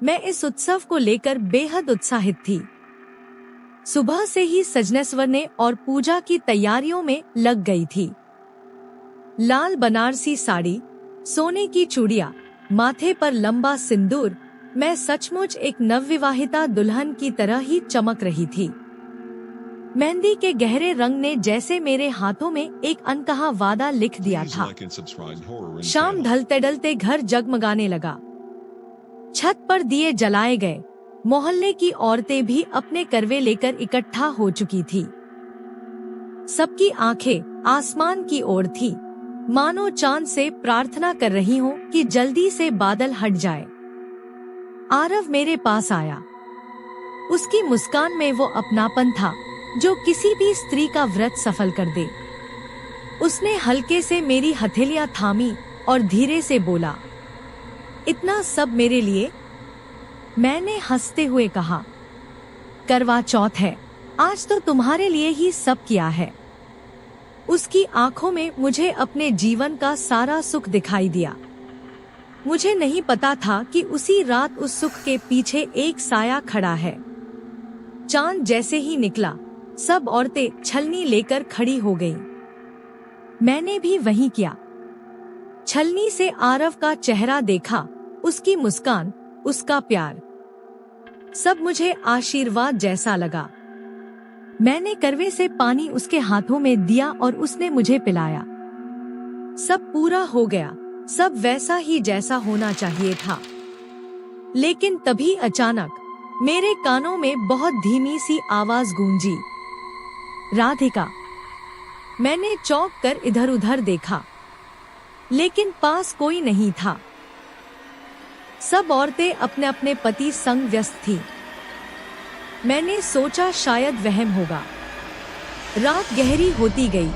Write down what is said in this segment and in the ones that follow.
मैं इस उत्सव को लेकर बेहद उत्साहित थी। सुबह से ही सजने और पूजा की तैयारियों में लग गई थी। लाल बनारसी साड़ी, सोने की चूड़ियां, माथे पर लंबा सिंदूर, मैं सचमुच एक नवविवाहिता दुल्हन की तरह ही चमक रही थी। मेहंदी के गहरे रंग ने जैसे मेरे हाथों में एक अनकहा वादा लिख दिया था। शाम ढलते ढलते घर जगमगाने लगा। छत पर दिए जलाए गए। मोहल्ले की औरतें भी अपने करवे लेकर इकट्ठा हो चुकी थी। सबकी आंखें आसमान की ओर थी, मानो चांद से प्रार्थना कर रही हूँ कि जल्दी से बादल हट जाए। आरव मेरे पास आया। उसकी मुस्कान में वो अपनापन था जो किसी भी स्त्री का व्रत सफल कर दे। उसने हल्के से मेरी हथेलियां थामी और धीरे से बोला, इतना सब मेरे लिए? मैंने हंसते हुए कहा, करवा चौथ है, आज तो तुम्हारे लिए ही सब किया है। उसकी आंखों में मुझे अपने जीवन का सारा सुख दिखाई दिया। मुझे नहीं पता था कि उसी रात उस सुख के पीछे एक साया खड़ा है। चांद जैसे ही निकला, सब औरतें छलनी लेकर खड़ी हो गईं। मैंने भी वही किया। छलनी से आरव का चेहरा देखा, उसकी मुस्कान, उसका प्यार, सब मुझे आशीर्वाद जैसा लगा। मैंने करवे से पानी उसके हाथों में दिया और उसने मुझे पिलाया। सब पूरा हो गया, सब वैसा ही जैसा होना चाहिए था। लेकिन तभी अचानक मेरे कानों में बहुत धीमी सी आवाज गूंजी, राधिका। मैंने चौंक कर इधर उधर देखा, लेकिन पास कोई नहीं था। सब औरतें अपने अपने पति संग व्यस्त थीं। मैंने सोचा शायद वहम होगा। रात गहरी होती गई।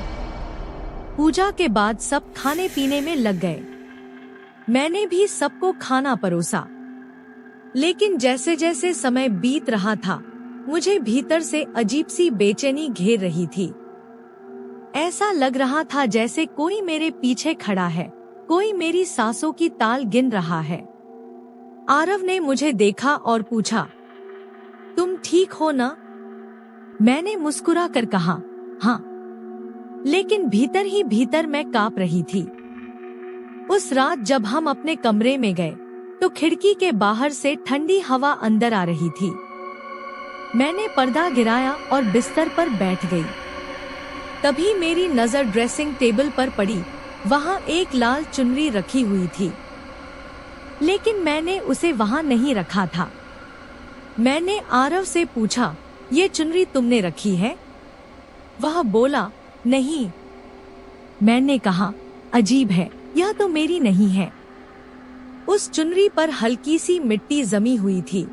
पूजा के बाद सब खाने पीने में लग गए। मैंने भी सबको खाना परोसा। लेकिन जैसे जैसे समय बीत रहा था, मुझे भीतर से अजीब सी बेचैनी घेर रही थी। ऐसा लग रहा था जैसे कोई मेरे पीछे खड़ा है, कोई मेरी सांसों की ताल गिन रहा है। आरव ने मुझे देखा और पूछा, तुम ठीक हो ना? मैंने मुस्कुरा कर कहा, हाँ, लेकिन भीतर ही भीतर मैं कांप रही थी। उस रात जब हम अपने कमरे में गए, तो खिड़की के बाहर से ठंडी हवा अंदर आ रही थी। मैंने पर्दा गिराया और बिस्तर पर बैठ गई। तभी मेरी नजर ड्रेसिंग टेबल पर पड़ी। वहाँ एक लाल चुनरी रखी हुई थी, लेकिन मैंने उसे वहाँ नहीं रखा था। मैंने आरव से पूछा, ये चुनरी तुमने रखी है? वह बोला, नहीं। मैंने कहा, अजीब है, यह तो मेरी नहीं है। उस चुनरी पर हल्की सी मिट्टी जमी हुई थी,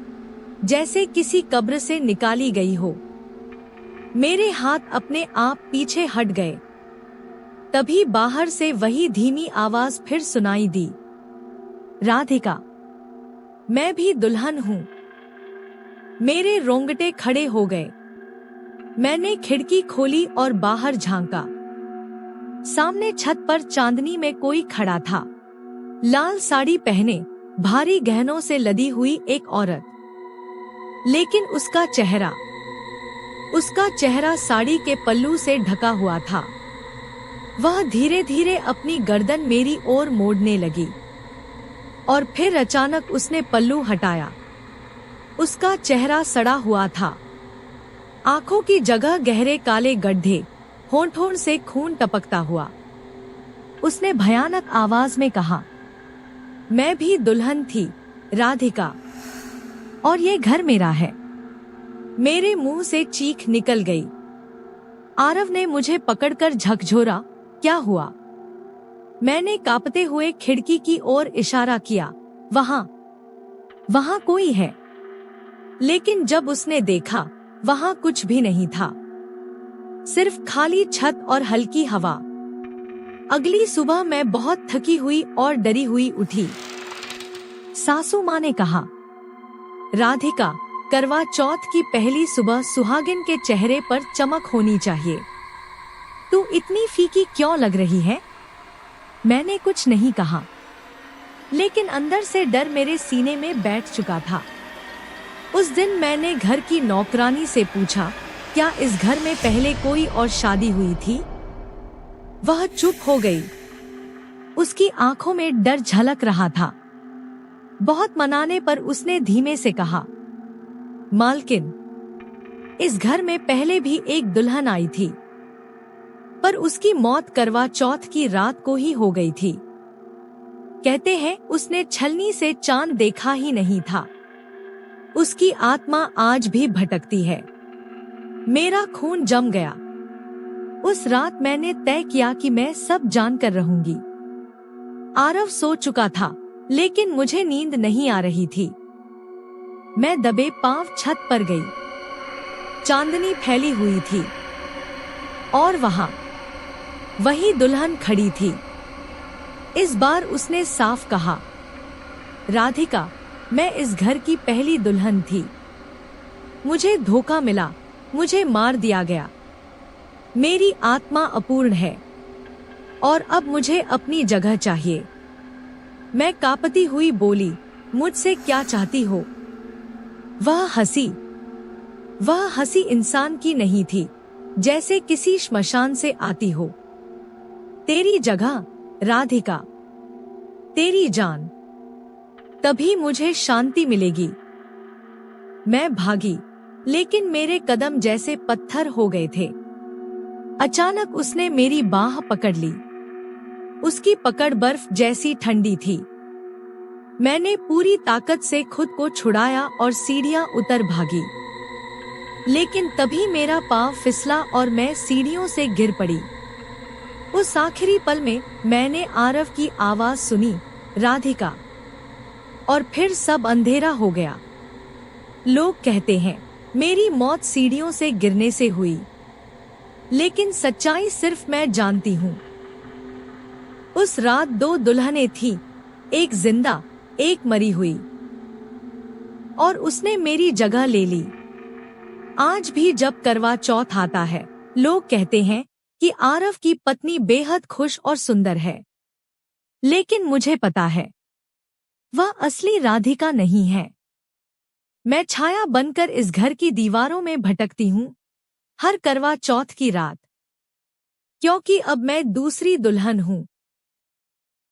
जैसे किसी कब्र से निकाली गई हो। मेरे हाथ अपने आप पीछे हट गए। तभी बाहर से वही धीमी आवाज फिर सुनाई दी, राधिका, मैं भी दुल्हन हूँ। मेरे रोंगटे खड़े हो गए। मैंने खिड़की खोली और बाहर झांका। सामने छत पर चांदनी में कोई खड़ा था। लाल साड़ी पहने, भारी गहनों से लदी हुई एक औरत। लेकिन उसका चेहरा साड़ी के पल्लू से ढका हुआ था। वह धीरे धीरे अपनी गर्दन मेरी ओर मोड़ने लगी और फिर अचानक उसने पल्लू हटाया। उसका चेहरा सड़ा हुआ था, आंखों की जगह गहरे काले गड्ढे, होंठों से खून टपकता हुआ। उसने भयानक आवाज में कहा, मैं भी दुल्हन थी, राधिका, और ये घर मेरा है। मेरे मुंह से चीख निकल गई। आरव ने मुझे पकड़कर झकझोरा, क्या हुआ? मैंने कांपते हुए खिड़की की ओर इशारा किया, वहाँ कोई है। लेकिन जब उसने देखा, वहाँ कुछ भी नहीं था, सिर्फ खाली छत और हल्की हवा। अगली सुबह मैं बहुत थकी हुई और डरी हुई उठी। सासू माँ ने कहा, राधिका, करवा चौथ की पहली सुबह सुहागिन के चेहरे पर चमक होनी चाहिए। तू इतनी फीकी क्यों लग रही है? मैंने कुछ नहीं कहा। लेकिन अंदर से डर मेरे सीने में बैठ चुका था। उस दिन मैंने घर की नौकरानी से पूछा, क्या इस घर में पहले कोई और शादी हुई थी? वह चुप हो गई। उसकी आंखों में डर झलक रहा था। बहुत मनाने पर उसने धीमे से कहा, मालकिन, इस घर में पहले भी एक दुल्हन आई थी, पर उसकी मौत करवा चौथ की रात को ही हो गई थी। कहते हैं उसने छलनी से चांद देखा ही नहीं था। उसकी आत्मा आज भी भटकती है। मेरा खून जम गया। उस रात मैंने तय किया कि मैं सब जानकर रहूंगी। आरव सो चुका था, लेकिन मुझे नींद नहीं आ रही थी। मैं दबे पांव छत पर गई। चांदनी फैली हुई थी और वही दुल्हन खड़ी थी। इस बार उसने साफ कहा, राधिका, मैं इस घर की पहली दुल्हन थी। मुझे धोखा मिला, मुझे मार दिया गया। मेरी आत्मा अपूर्ण है और अब मुझे अपनी जगह चाहिए। मैं कांपती हुई बोली, मुझसे क्या चाहती हो? वह हंसी इंसान की नहीं थी, जैसे किसी श्मशान से आती हो। तेरी जगह राधिका, तेरी जान, तभी मुझे शांति मिलेगी। मैं भागी, लेकिन मेरे कदम जैसे पत्थर हो गए थे। अचानक उसने मेरी बाह पकड़ ली। उसकी पकड़ बर्फ जैसी ठंडी थी। मैंने पूरी ताकत से खुद को छुड़ाया और सीढ़ियां उतर भागी, लेकिन तभी मेरा पांव फिसला और मैं सीढ़ियों से गिर पड़ी। उस आखिरी पल में मैंने आरव की आवाज सुनी, राधिका, और फिर सब अंधेरा हो गया। लोग कहते हैं मेरी मौत सीढ़ियों से गिरने से हुई, लेकिन सच्चाई सिर्फ मैं जानती हूँ। उस रात 2 दुल्हनें थीं, एक जिंदा, एक मरी हुई, और उसने मेरी जगह ले ली। आज भी जब करवा चौथ आता है, लोग कहते हैं कि आरव की पत्नी बेहद खुश और सुंदर है, लेकिन मुझे पता है वह असली राधिका नहीं है। मैं छाया बनकर इस घर की दीवारों में भटकती हूँ हर करवा चौथ की रात, क्योंकि अब मैं दूसरी दुल्हन हूँ।